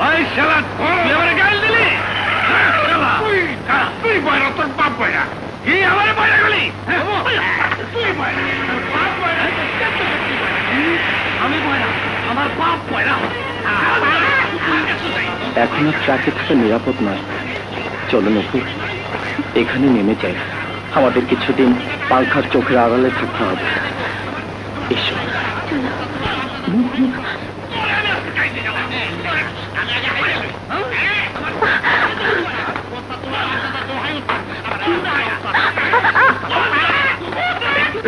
ওই শালা তুই আমারে গাল দিলি? শালা তুই বয়রা, তোর বাপ বয়রা। কি আমারে বয়রা গেলি? তুই বয়রা, তোর বাপ বয়রা। আমি বয়রা, আমার বাপ বয়রা। এখন আর ট্রাকে থাকা নিরাপদ নয়। চলো নপুর, এখানে নেমে যাই। আমাদের কিছুদিন পাংখার চোখের আড়ালে থাকতে হবে। এসো।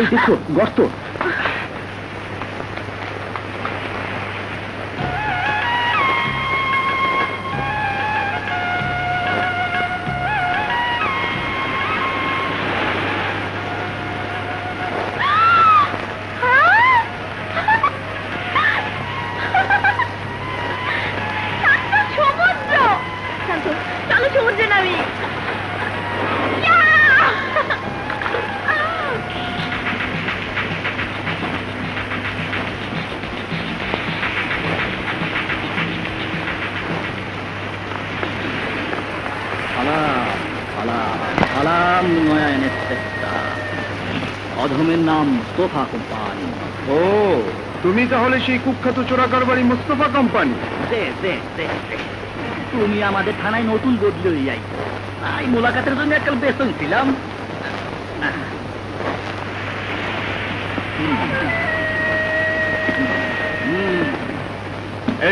এই দেখো গর্ত। অধমের নাম মুস্তফা কোম্পানি। ও, তুমি তাহলে সেই কুখ্যাত চোরা কারবারি মুস্তফা কোম্পানি? তুমি আমাদের থানায় নতুন বদলি হয়ে যাই, তাই মোলাকাতের জন্য একটা বেতন ছিলাম।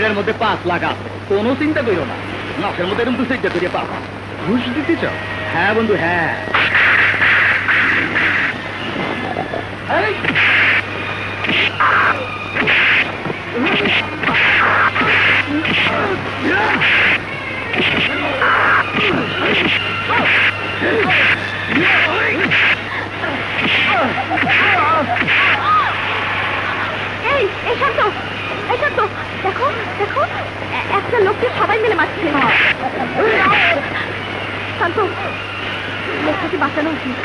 এর মধ্যে 5 লাখ আছে, কোনো চিন্তা করো না। লাখের মধ্যে এরকম 2-4টা করে পাবো। ঘুষ দিতে চাও? হ্যাঁ বন্ধু, হ্যাঁ। দেখো দেখো, একটা লোককে সবাই মিলে মারছে। শান্ত, লোকটাকে বাঁচানো উচিত।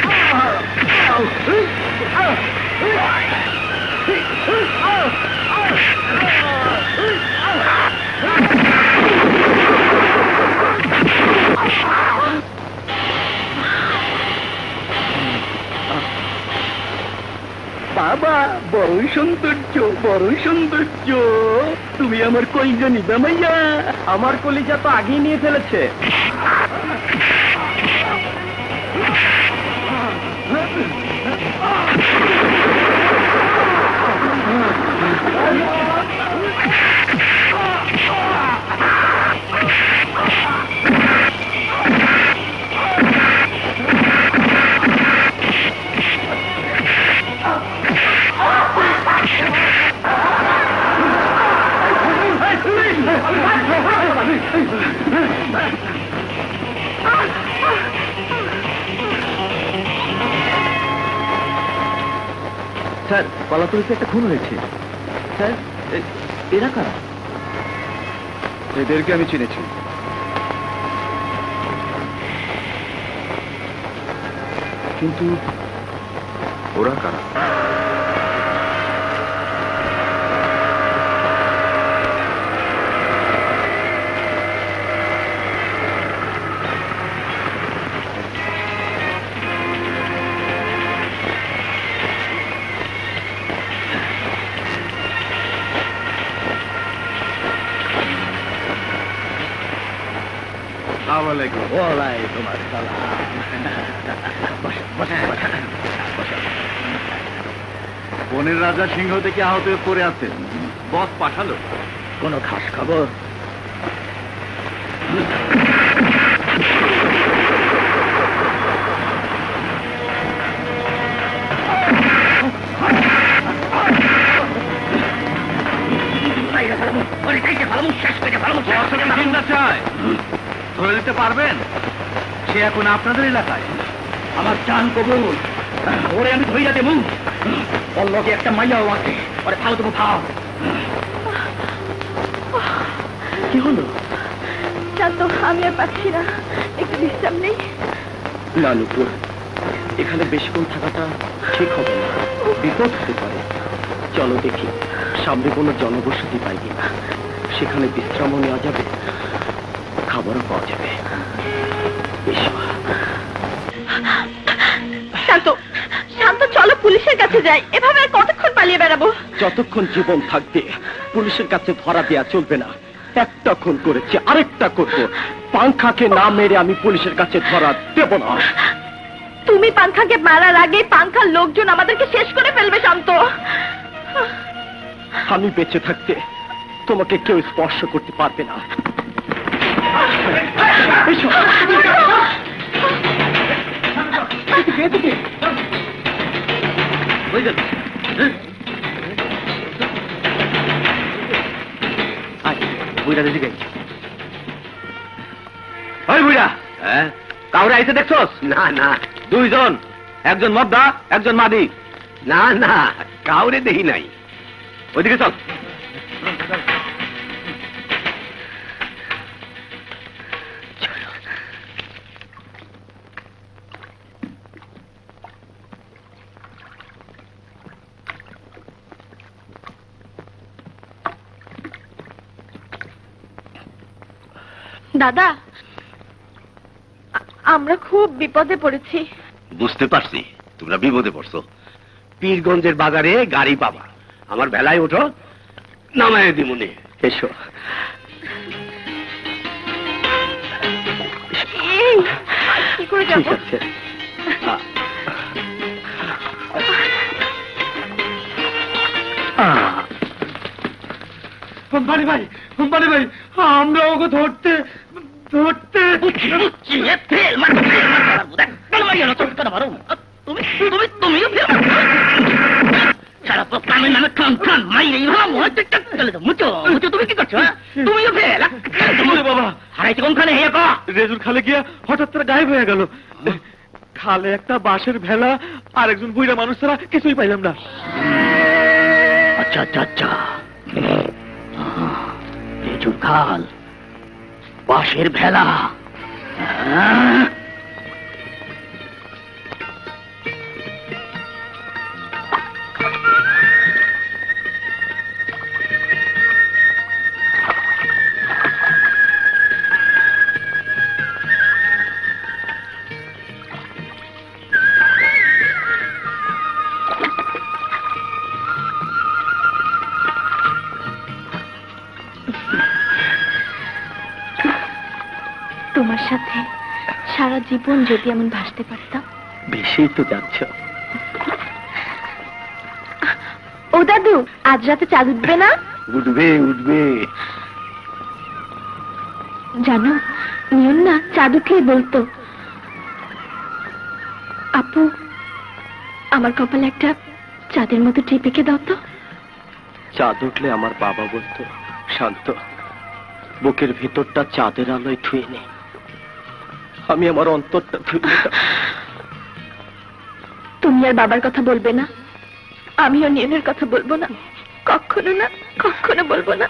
বাবা, বড়ই সৌন্দর্য, বড়ই সৌন্দর্য। তুমি আমার কলিজা নিবে মাইয়া? আমার কলিজা তো আগেই নিয়ে ফেলেছে। স্যার, কলাতলিতে একটা খুন হয়েছে। স্যার, এরা কারা? এদেরকে আমি চিনেছি। কিন্তু ওরা কারা? বনের রাজা সিংহ থেকে আহত হয়ে পড়ে আছে, বস পাঠালো। কোনো খাস খবর? ধরে দিতে পারবেন? সে এখন আপনাদের এলাকায়। আমার চান কবুল, ওরে আমি ধৈর্য দেবো। ওর লোকে একটা মাইয়াও আছে, ওরে ভালো দেবো খাও। কি হলো? শান্ত, আমি আর পাচ্ছি না, একটু বিশ্রাম নেই। না নুপুর, এখানে বেশিক্ষণ থাকাটা ঠিক হবে না, বিপদ হতে পারে। চলো দেখি সামনে কোনো জনবসতি পাই কিনা। সেখানে বিশ্রামও নেওয়া যাবে, খাবারও পাওয়া যাবে। এসো। শান্ত, শান্ত, চলো পুলিশের কাছে যাই। এভাবে আর কতক্ষণ পালিয়ে বেড়াবো? যতক্ষণ জীবন থাকবে পুলিশের কাছে ধরা দেয়া চলবে না। একটা খুন করেছে, আরেকটা করবো। পাংখাকে না মেরে আমি পুলিশের কাছে ধরা দেব না। তুমি পাংখাকে মারার আগে পাংখার লোকজন আমাদেরকে শেষ করে ফেলবে। শান্ত, আমি বেঁচে থাকতে তোমাকে কেউ স্পর্শ করতে পারবে না। এসো। কাউরে আইসে দেখছস? না না দুইজন, একজন মদ্দা, একজন মাদি। না না, কাউরে দেখি নাই। ওইদিকে চল। দাদা, আমরা খুব বিপদে পড়েছি। বুঝতে পারছি তোমরা বিপদে পড়ছো। পীরগঞ্জের বাজারে গাড়ি পাবা, আমার বেলায় ওঠো, নামায় দিমুনি। এসো। এই, কি করে ঠিক যাবো? আছে। কোম্পানি ভাই, কোম্পানি ভাই, আমরা ওকে ধরতে ধরতে রেজুর খালে গিয়া হঠাৎ করে গায়েব হয়ে গেল। খালে একটা বাঁশের ভেলা আর একজন বুইড়া মানুষ ছাড়া কিছুই পাইলাম না। আচ্ছা আচ্ছা আচ্ছা, রেজুর খাল, বাঁশের ভেলা। তোমার সাথে সারা জীবন যদি এমন ভাসতে পারতাম। বেশি তো যাচ্ছ। ও দাদু, আজ রাতে চাঁদ উঠবে না? উঠবে উঠবে। জানো, নিয়ন না চাঁদ উঠলেই বলতো, আপু আমার কপালে একটা চাঁদের মতো টিপ এঁকে দাও তো। চাঁদ উঠলে আমার বাবা বলতো, শান্ত, বুকের ভিতরটা চাঁদের আলোয় ধুয়ে নে। আমি আমার অন্তরটা ধুয়ে নিতাম। তুমি আর বাবার কথা বলবে না, আমিও নিয়নের কথা বলবো না, কখনো না, কখনো বলবো না।